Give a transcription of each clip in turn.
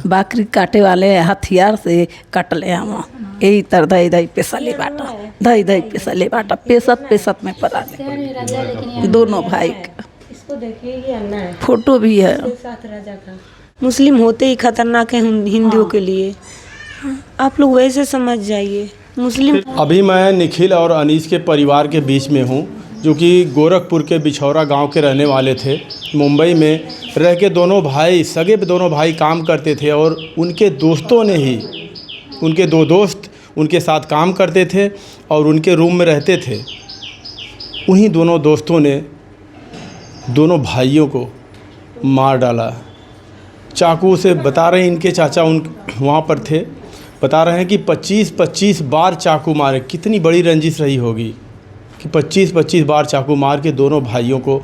बकरी काटे वाले हथियार से कट ले हम यही तर दही दही पेसले बाटा दही दही पेसले बाटा पेसत में पड़ा दे दोनों भाई का इसको देखिए ये अन्ना है, फोटो भी है। साथ राजा का। मुस्लिम होते ही खतरनाक है हिंदुओं के लिए, आप लोग वैसे समझ जाइए। मुस्लिम अभी मैं निखिल और अनीस के परिवार के बीच में हूँ, जो कि गोरखपुर के बिछौरा गांव के रहने वाले थे। मुंबई में रह के दोनों भाई सगे दोनों भाई काम करते थे और उनके दोस्तों ने ही, उनके दो दोस्त उनके साथ काम करते थे और उनके रूम में रहते थे। उन्हीं दोनों दोस्तों ने दोनों भाइयों को मार डाला चाकू से। बता रहे हैं इनके चाचा वहाँ पर थे, बता रहे हैं कि 25-25 बार चाकू मारे। कितनी बड़ी रंजिश रही होगी कि 25-25 बार चाकू मार के दोनों भाइयों को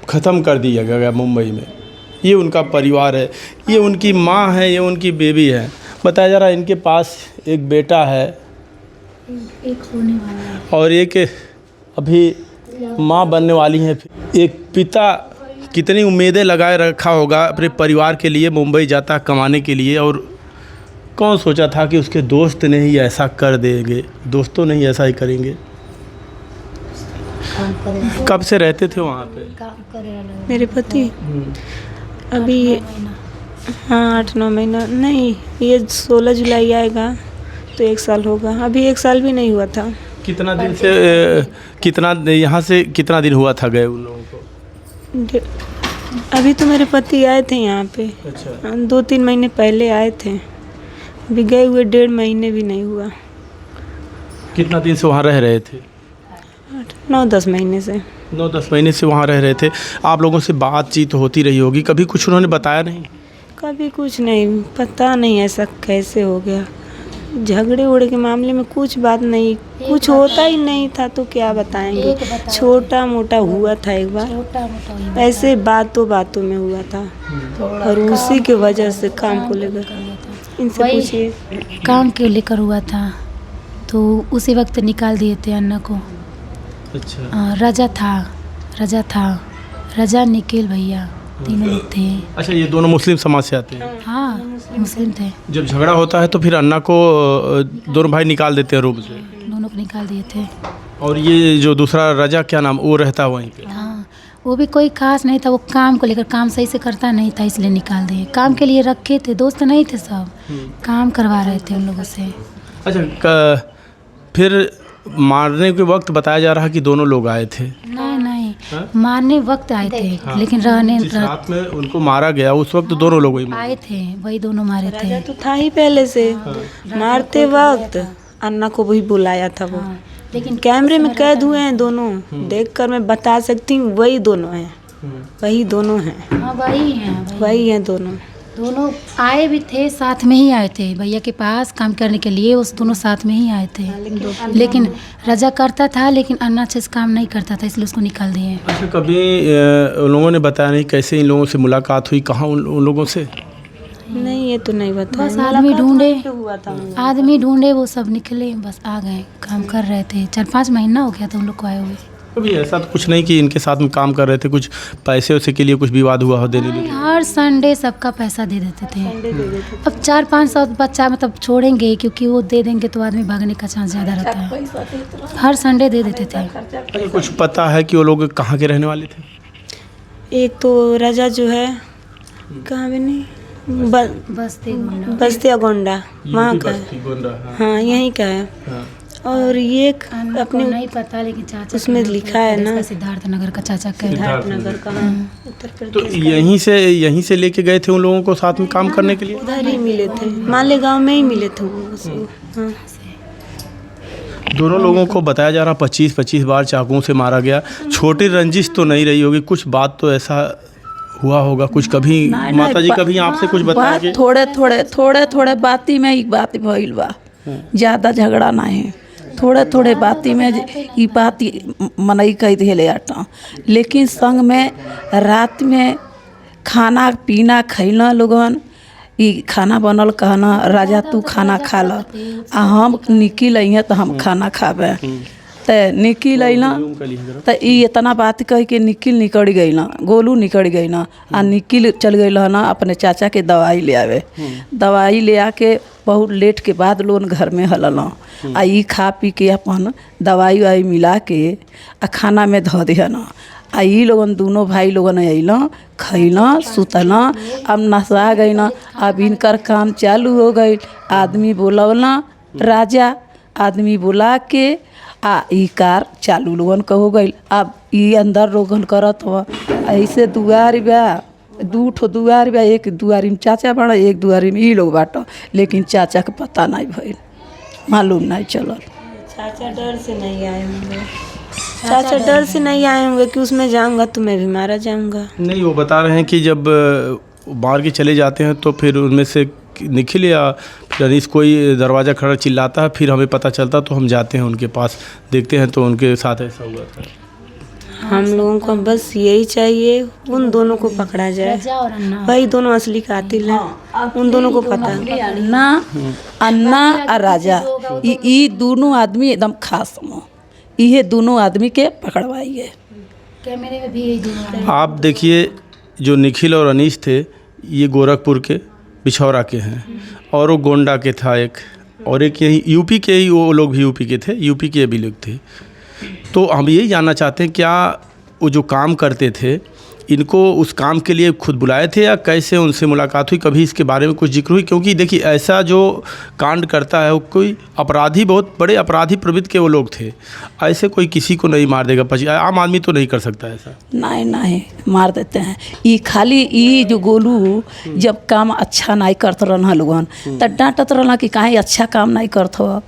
ख़त्म कर दिया गया मुंबई में। ये उनका परिवार है, ये उनकी माँ है, ये उनकी बेबी है। बताया जा रहा है इनके पास एक बेटा है, एक होने वाला है और एक अभी माँ बनने वाली है। एक पिता कितनी उम्मीदें लगाए रखा होगा अपने परिवार के लिए, मुंबई जाता कमाने के लिए, और कौन सोचा था कि उसके दोस्त ने ही ऐसा कर देंगे, दोस्तों ने ही ऐसा ही करेंगे। कब से रहते थे वहाँ पे? काम करे वाला मेरे पति अभी हाँ 8-9 महीना नहीं, ये 16 जुलाई आएगा तो 1 साल होगा। अभी 1 साल भी नहीं हुआ था। कितना दिन से कितना यहाँ से कितना दिन हुआ था गए उन लोगों को? अभी तो मेरे पति आए थे यहाँ पे, अच्छा। 2-3 महीने पहले आए थे, अभी गए हुए 1.5 महीने भी नहीं हुआ। कितना दिन से वहाँ रह रहे थे? 9-10 महीने से। 9-10 महीने से वहाँ रह रहे थे। आप लोगों से बातचीत होती रही होगी, कभी कुछ उन्होंने बताया नहीं? कभी कुछ नहीं, पता नहीं ऐसा कैसे हो गया। झगड़े उड़े के मामले में कुछ बात नहीं, कुछ होता ही नहीं था तो क्या बताएंगे। छोटा मोटा हुआ था एक बार, छोटा मोटा ऐसे बातों में हुआ था, और उसी के वजह से काम को लेकर इनसे पूछिए। काम के लेकर हुआ था तो उसी वक्त निकाल दिए थे अन्ना को। अच्छा। रजा निखिल भैया तीनों लोग थे। अच्छा, ये दोनों मुस्लिम समाज से आते हैं? हाँ मुस्लिम थे। जब झगड़ा होता है तो फिर अन्ना को दोनों भाई निकाल देते हैं रूम से? दोनों को निकाल दिए थे। और ये जो दूसरा रजा, क्या नाम, वो रहता वहीं पे? हाँ वो भी कोई खास नहीं था, वो काम को लेकर काम सही से करता नहीं था इसलिए निकाल दिए। काम के लिए रखे थे, दोस्त नहीं थे, सब काम करवा रहे थे उन लोगों से। अच्छा, फिर मारने के वक्त बताया जा रहा कि दोनों लोग आए थे? नहीं हाँ? मारने वक्त आए थे। हाँ। लेकिन रहने जिस रात में उनको मारा गया उस वक्त दोनों लोग वही आए थे, वही दोनों मारे थे। राजा तो था ही पहले से। मारते वक्त अन्ना को भी बुलाया था वो, लेकिन कैमरे में कैद हुए हैं दोनों, देखकर मैं बता सकती हूँ वही दोनों हैं, वही दोनों हैं, हाँ वही हैं, वही हैं दोनों। दोनों आए भी थे, साथ में ही आए थे भैया के पास काम करने के लिए। उस दोनों साथ में ही आए थे, लेकिन रजा करता था लेकिन अन्ना अच्छे से काम नहीं करता था, इसलिए उसको निकाल दिए। अच्छा, कभी उन लोगों ने बताया नहीं कैसे इन लोगों से मुलाकात हुई, कहाँ उन लोगों से? नहीं ये तो नहीं बताया। बस आदमी ढूंढे, हुआ था आदमी ढूंढे, वो सब निकले, बस आ गए। काम कर रहे थे, 4-5 महीना हो गया था उन लोग को आए हुए। कभी ऐसा तो कुछ नहीं कि इनके साथ में काम कर रहे थे, कुछ पैसे वैसे के लिए कुछ विवाद हुआ हो देने लिए? हर संडे सबका पैसा दे देते थे। अब 400-500 बच्चा मतलब छोड़ेंगे, क्योंकि वो दे देंगे तो आदमी भागने का चांस ज़्यादा रहता है। हर संडे दे देते थे। अच्छा, कुछ पता है कि वो लोग कहाँ के रहने वाले थे? एक तो रजा जो है कहाँ भी नहीं, बस्ती अगोंडा वहाँ का है, हाँ यहीं का है। और ये अपने नहीं पता, लेकिन चाचा उसमें लिखा है ना, सिद्धार्थ नगर का चाचा का है। सिद्धार्थ नगर का, उत्तर प्रदेश। तो यहीं से लेके गए थे उन लोगों को साथ में काम करने के लिए? उधर ही मिले थे, मालेगांव में ही मिले थे वो। हाँ। दोनों लोगों को बताया जा रहा 25-25 बार चाकुओं से मारा गया। छोटी रंजिश तो नहीं रही होगी, कुछ बात तो ऐसा हुआ होगा कुछ? कभी माता जी कभी आपसे कुछ बताएंगे? थोड़े बाती में ही बात भइल बा, ज़्यादा झगड़ा नहीं। थोड़े बाती में ये बात मनई कह दिले आटा, लेकिन संग में रात में खाना पीना खैला लोगन। ई खाना बनल, कहना राजा तू खाना खा ल, आ हम निकल अइहे तो हम खाना खाबे। तो निकल अइला तो ई इतना बात कह के निकल गई ना, गोलू निकल गई ना, आ निकल चल गई ना अपने चाचा के दवाई ले आवे। दवाई ले आके बहुत लेट के बाद लोन घर में हलल आ ई खा पी के अपन दवाई वाई मिला के आ खाना में धो दिहन। आ ई लोगन दोनों भाई लोगन अइल खैला सुतला, अब नशा गई ना, अब इनकर काम चालू हो गई। आदमी बोलवला राजा, आदमी बुला के आ ई कार चालू लोगन का हो गई। अब ई अंदर लोगन करत हुआ ऐसे दुआर बा, दू ठो दुआर बा, एक दुआरी में चाचा बड़ा, एक दुआरी में ई लोग बाटो, लेकिन चाचा के पता नहीं भइल, मालूम नहीं चलल। चाचा डर से नहीं आए होंगे, चाचा डर से नहीं आए होंगे कि उसमें जाऊंगा तो मैं भी मारा जाऊंगा। नहीं, वो बता रहे हैं कि जब मार के चले जाते हैं तो फिर उनमें से निखिल या फिर अनीस कोई दरवाज़ा खड़ा चिल्लाता है, फिर हमें पता चलता तो हम जाते हैं उनके पास, देखते हैं तो उनके साथ ऐसा हुआ था। हम लोगों को बस यही चाहिए, उन दोनों को पकड़ा जाए, रजा और अन्ना भाई दोनों असली कातिल हैं, उन दोनों को पता है। अन्ना और राजा ई दोनों आदमी एकदम खास हो, ये दोनों आदमी के पकड़वाइए। कैमरे में भी यही दोनों आप देखिए, जो निखिल और अनीस थे ये गोरखपुर के बिछौरा के हैं, और वो गोंडा के था एक, और एक यही यूपी के ही, वो लोग भी यूपी के थे, यूपी के भी लोग थे। तो हम यही जानना चाहते हैं, क्या वो जो काम करते थे इनको उस काम के लिए खुद बुलाए थे या कैसे उनसे मुलाकात हुई, कभी इसके बारे में कुछ जिक्र हुई? क्योंकि देखिए ऐसा जो कांड करता है वो कोई अपराधी, बहुत बड़े अपराधी प्रवृत्ति के वो लोग थे, ऐसे कोई किसी को नहीं मार देगा, आम आदमी तो नहीं कर सकता ऐसा। नहीं नहीं मार देते हैं। ई खाली ई जो गोलू जब काम अच्छा नहीं करत रहना लोगन तो डांटत रहना कि काहे अच्छा काम नहीं करत हो,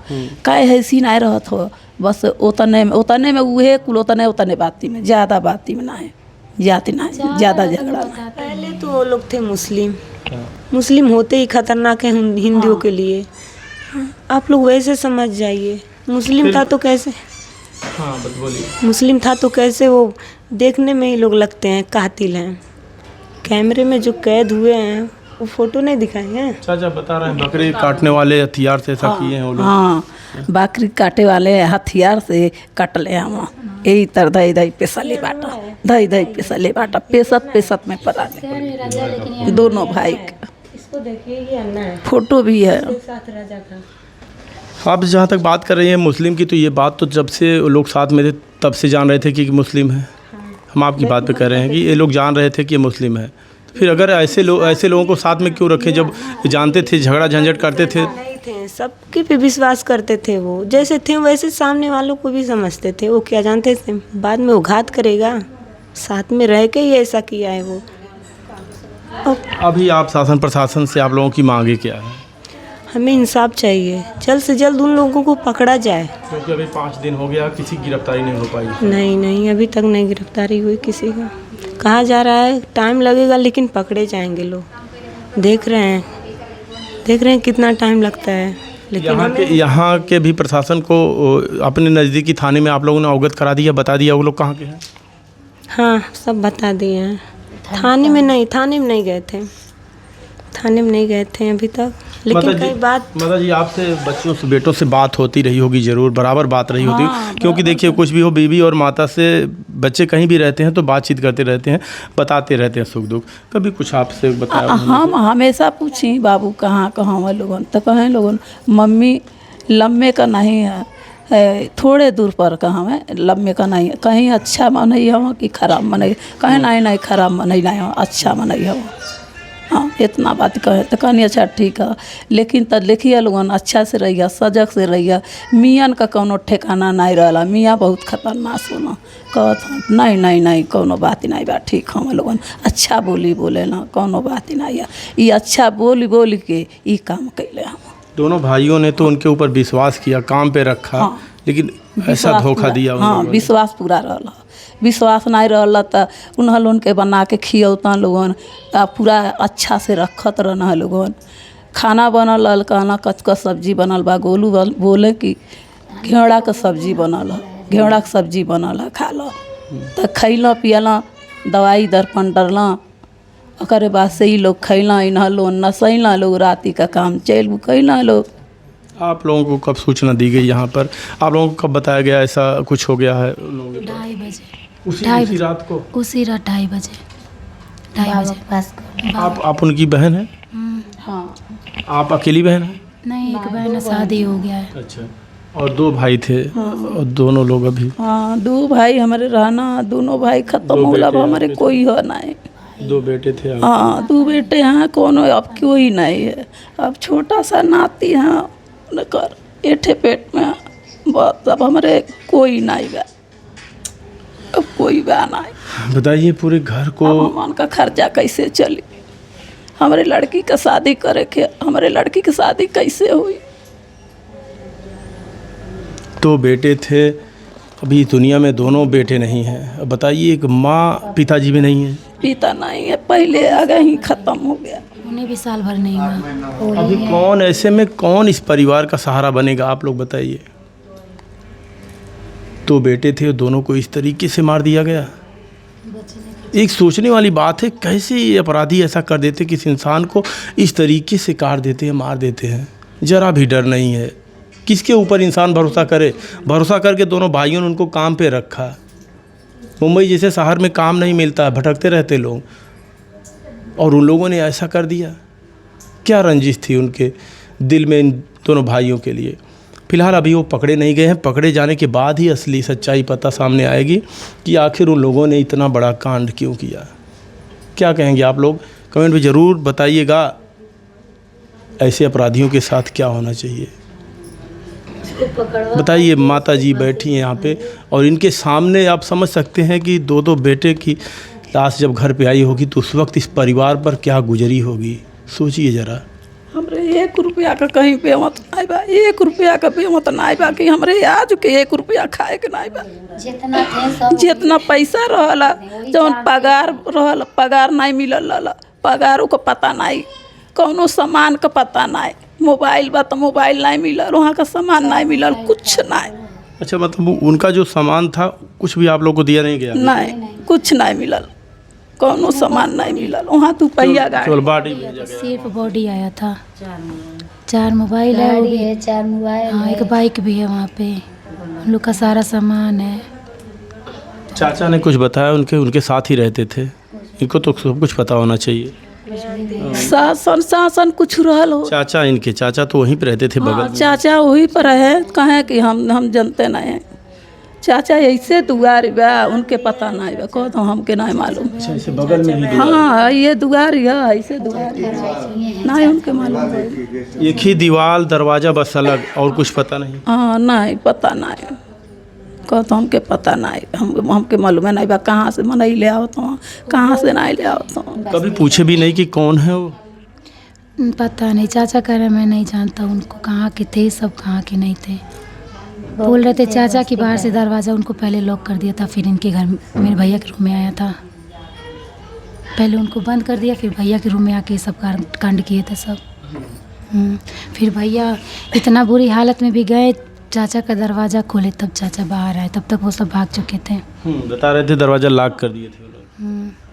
काहे हैसी नहीं रहत हो, बस उतने में उहे कुल उतने बाती में, ज़्यादा बाती में नहीं, जाति ना ज़्यादा झगड़ा ना। पहले तो वो लोग थे मुस्लिम, मुस्लिम होते ही खतरनाक है हिंदुओं के लिए। आप लोग वैसे समझ जाइए, मुस्लिम था तो कैसे, हाँ बोलिए। मुस्लिम था तो कैसे वो देखने में ही लोग लगते हैं कातिल हैं। कैमरे में जो कैद हुए हैं वो फोटो नहीं दिखाए हैं। चाचा बता रहे हैं बकरी काटने वाले हथियार से ऐसा किए हैं वो लोग। हाँ, बकरी काटे वाले हथियार से कटले हम, यही तर दही दही पेसले बाटा, दही दही पेसले बाटा, पेसत में पड़ा राजा, लेकिन दोनों भाई के इसको देखिए, ये अन्ना है, फोटो भी है। साथ राजा का। आप जहाँ तक बात कर रही हैं मुस्लिम की, तो ये बात तो जब से लोग साथ में थे तब से जान रहे थे कि मुस्लिम है। हम आपकी बात पे कह रहे हैं कि ये लोग जान रहे थे कि ये मुस्लिम है, फिर अगर ऐसे लोगों को साथ में क्यों रखें जब जानते थे झगड़ा झंझट करते थे? नहीं थे, सबके पे विश्वास करते थे, वो जैसे थे वैसे सामने वालों को भी समझते थे। वो क्या जानते थे बाद में वो घात करेगा, साथ में रह के ही ऐसा किया है वो। अभी आप शासन प्रशासन से आप लोगों की मांगे क्या है? हमें इंसाफ चाहिए, जल्द से जल्द उन लोगों को पकड़ा जाए। क्योंकि अभी 5 दिन हो गया, किसी की गिरफ्तारी नहीं हो पाई। नहीं, अभी तक नहीं गिरफ्तारी हुई किसी का। कहा जा रहा है टाइम लगेगा लेकिन पकड़े जाएंगे लोग। देख रहे हैं कितना टाइम लगता है। लेकिन यहाँ के भी प्रशासन को अपने नज़दीकी थाने में आप लोगों ने अवगत करा दिया, बता दिया वो लोग कहाँ के हैं? हाँ, सब बता दिए हैं। थाने में नहीं गए थे, थाने में नहीं गए थे अभी तक। लेकिन कई बात माता जी आपसे बच्चों से बेटों से बात होती रही होगी, ज़रूर बराबर बात रही होती, क्योंकि देखिए कुछ भी हो बीवी और माता से बच्चे कहीं भी रहते हैं तो बातचीत करते रहते हैं, बताते रहते हैं सुख दुख। कभी कुछ आपसे बताया? हम हमेशा पूछी बाबू कहाँ हुआ लोगन, तो कहें लोगन मम्मी लम्बे का नहीं है, थोड़े दूर पर कहाँ है, लम्बे का नहीं, कहीं अच्छा मनई हो कि खराब मनई, कहीं नहीं खराब मनई नहीं हो, अच्छा मनई हो। हाँ, इतना बात कहे तो कहनी अच्छा ठीक है, लेकिन तब देखिए लोगन अच्छा से रहिए, सजग से रहिए। मियाँ का कोनो ठिकाना नहीं रहा, मियाँ बहुत खतरनाक होना, कहत नहीं कोनो बात नहीं बा, ठीक हम लोगन अच्छा बोले ना, कोनो बात नहीं है, ये अच्छा बोली के ये काम कैले हम। दोनों भाइयों ने तो उनके ऊपर विश्वास किया, काम पे रखा, हाँ, लेकिन ऐसा धोखा दिया। हाँ, विश्वास पूरा रहा, विश्वास नहीं रहा तो उन्हें लोन के बना के खियौता लोगन, पूरा अच्छा से रखत रहना लोगन। खाना बनल कहना कचका सब्जी बनल बा, गोलू बोले कि घेवड़ा का सब्जी बनल है, घेवड़ा का सब्जी बनल है, खा लो, तो खैल पियला, दवाई दर्पण डरला, ओकरे बाद से ही लोग खैला, इन्हें लोन नसैला लोग, राती का काम चल कैला लोग। आप लोगों को कब सूचना दी गई यहाँ पर? आप लोगों को कब बताया गया ऐसा कुछ हो गया है उन लोगों के पास? 2:30 बजे। उसी रात को? उसी रात 2:30 बजे। 2:30 बजे। आप उनकी बहन हैं? हाँ आप अकेली बहन हैं? नहीं, एक बहन है, शादी हो गया है। अच्छा, और 2 भाई थे? और दोनों लोग अभी? हाँ 2 भाई हमारे रहना, दोनों भाई खत्म 2 हो गया, अब बेटे हमारे आपके कोई हो नहीं। 2 बेटे थे आप? हाँ 2 बेटे हैं, कोनो अब कोई नहीं है। अब छोटा सा नाती है कर एठे पेट में, बस अब हमारे कोई नहीं बा, अब कोई बा नहीं। बताइए पूरे घर को अब हमन का खर्चा कैसे चली? हमारे लड़की का शादी करे के, हमारे लड़की की शादी कैसे हुई? 2 बेटे थे, अभी दुनिया में दोनों बेटे नहीं हैं। अब बताइए एक माँ पिताजी भी नहीं है? पिता नहीं है, पहले आगे ही खत्म हो गया। उन्हें भी साल भर नहीं हुआ। अभी कौन, ऐसे में कौन इस परिवार का सहारा बनेगा? आप लोग बताइए। 2 बेटे थे, दोनों को इस तरीके से मार दिया गया। एक सोचने वाली बात है, कैसे ये अपराधी ऐसा कर देते कि इस इंसान को इस तरीके से काट देते हैं, मार देते हैं। ज़रा भी डर नहीं है। किसके ऊपर इंसान भरोसा करे? भरोसा करके दोनों भाइयों ने उनको काम पे रखा। मुंबई जैसे शहर में काम नहीं मिलता, भटकते रहते लोग, और उन लोगों ने ऐसा कर दिया। क्या रंजिश थी उनके दिल में इन दोनों भाइयों के लिए? फिलहाल अभी वो पकड़े नहीं गए हैं। पकड़े जाने के बाद ही असली सच्चाई पता सामने आएगी कि आखिर उन लोगों ने इतना बड़ा कांड क्यों किया। क्या कहेंगे आप लोग? कमेंट में ज़रूर बताइएगा। ऐसे अपराधियों के साथ क्या होना चाहिए? बताइए। माता जी बैठी हैं यहाँ पे, और इनके सामने आप समझ सकते हैं कि 2 बेटे की लाश जब घर पे आई होगी तो उस वक्त इस परिवार पर क्या गुजरी होगी। सोचिए ज़रा। हमरे 1 रुपया का कहीं पे मत नहीं बा, 1 रुपया का पे मत नहीं बा कि हमरे आज के 1 रुपया खाए के नहीं बा। जितना पैसा रहला, जौन पगार रहल, पगार नहीं मिलल रहल, पगारों का पता नहीं, कौनो सामान का पता नहीं। मोबाइल बा तो मोबाइल नहीं मिलल, वहाँ का सामान नहीं मिलल, कुछ नहीं। अच्छा, मतलब उनका जो सामान था कुछ भी आप लोग को दिया नहीं गया? नहीं, कुछ नहीं मिलल, कौनो सामान नहीं मिलल। वहाँ 2 पहिया गाड़ी, केवल बॉडी भेजा गया। सिर्फ बॉडी आया था। 4 मोबाइल है, वो भी 4 मोबाइल। हाँ, एक बाइक भी है वहाँ पे, उन लोग का सारा सामान है। चाचा ने कुछ बताया? उनके साथ ही रहते थे, इनको तो सब कुछ पता होना चाहिए। शासन कुछ रहल हो। चाचा तो वहीं पे रहते थे बगल हाँ, में। चाचा वहीं पर है, कहें कि हम जानते नहीं हैं। चाचा ऐसे दुआरी बा, उनके पता नहीं बा, कहो तो हमके नहीं मालूम। अच्छा, ऐसे बगल में ही? हाँ ये दुआरी है, ऐसे दुआरी है, नहीं उनके मालूम है। एक ही दीवार दरवाजा बस अलग, और कुछ पता नहीं? हाँ नहीं पता नहीं, कहो तो हमके पता नहीं, हमके मालूम है नहीं बा, कहाँ से मनई ले आओ तो, कहाँ से नहीं ले आओ तो। कभी पूछे भी नहीं कि कौन है वो? पता नहीं, चाचा कह रहे मैं नहीं जानता उनको, कहाँ के थे सब, कहाँ के नहीं थे। बोल रहे थे चाचा की बाहर से दरवाज़ा उनको पहले लॉक कर दिया था, फिर इनके घर मेरे भैया के रूम में आया था। पहले उनको बंद कर दिया, फिर भैया के रूम में आके सब कांड किए थे सब। फिर भैया इतना बुरी हालत में भी गए, चाचा का दरवाज़ा खोले तब चाचा बाहर आए, तब तक वो सब भाग चुके थे। बता रहे थे दरवाज़ा लॉक कर दिए थे वो लोग।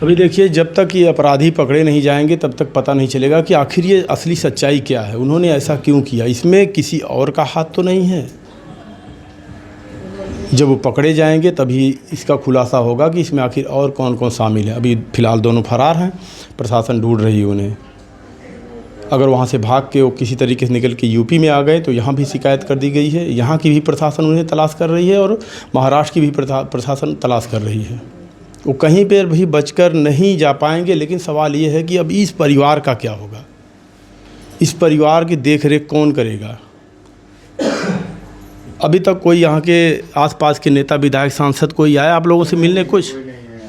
अभी देखिए, जब तक ये अपराधी पकड़े नहीं जाएंगे तब तक पता नहीं चलेगा कि आखिर ये असली सच्चाई क्या है, उन्होंने ऐसा क्यों किया। इसमें किसी और का हाथ तो नहीं है। जब वो पकड़े जाएंगे तभी इसका खुलासा होगा कि इसमें आखिर और कौन कौन शामिल है। अभी फ़िलहाल दोनों फरार हैं, प्रशासन ढूंढ रही है उन्हें। अगर वहाँ से भाग के वो किसी तरीके से निकल के यूपी में आ गए तो यहाँ भी शिकायत कर दी गई है, यहाँ की भी प्रशासन उन्हें तलाश कर रही है, और महाराष्ट्र की भी प्रशासन तलाश कर रही है। वो कहीं पर भी बचकर नहीं जा पाएंगे। लेकिन सवाल ये है कि अब इस परिवार का क्या होगा, इस परिवार की देख रेख कौन करेगा। अभी तक कोई यहाँ के आसपास के नेता, विधायक, सांसद कोई आया आप लोगों से मिलने? कुछ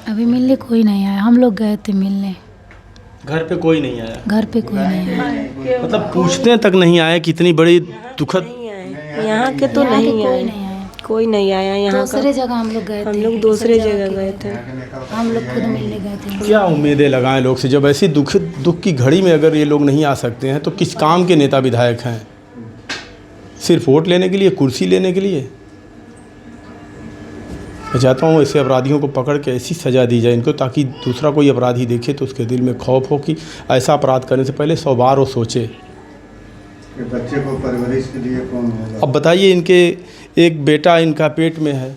अभी मिलने कोई नहीं आया, हम लोग गए थे मिलने, घर पे कोई नहीं आया? घर पे कोई नहीं आया, मतलब पूछने तक नहीं आए कि इतनी बड़ी दुखद। यहाँ के तो नहीं आए, कोई नहीं आया यहाँ का। दूसरे जगह हम लोग गए थे, हम लोग दूसरे जगह गए थे, हम लोग खुद मिलने गए थे। क्या उम्मीदें लगाएं लोग से, जब ऐसी दुख की घड़ी में अगर ये लोग नहीं आ सकते हैं तो किस काम के नेता विधायक हैं? सिर्फ वोट लेने के लिए, कुर्सी लेने के लिए? मैं चाहता हूँ ऐसे अपराधियों को पकड़ के ऐसी सज़ा दी जाए इनको, ताकि दूसरा कोई अपराधी देखे तो उसके दिल में खौफ हो कि ऐसा अपराध करने से पहले 100 बार वो सोचे। कि बच्चे को परवरिश के लिए कौन होगा। अब बताइए, इनके एक बेटा इनका पेट में है,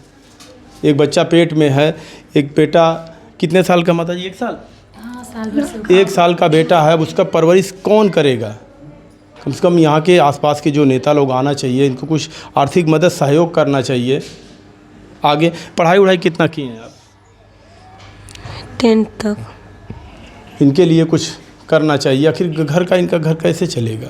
एक बच्चा पेट में है, एक बेटा कितने साल का माता जी? 1 साल? हाँ, साल भर से 1 साल का बेटा है, अब उसका परवरिश कौन करेगा? कम से कम यहाँ के आसपास के जो नेता लोग आना चाहिए, इनको कुछ आर्थिक मदद सहयोग करना चाहिए। आगे पढ़ाई वढ़ाई कितना की हैं आप? 10th तक। इनके लिए कुछ करना चाहिए, आखिर घर का इनका घर कैसे चलेगा?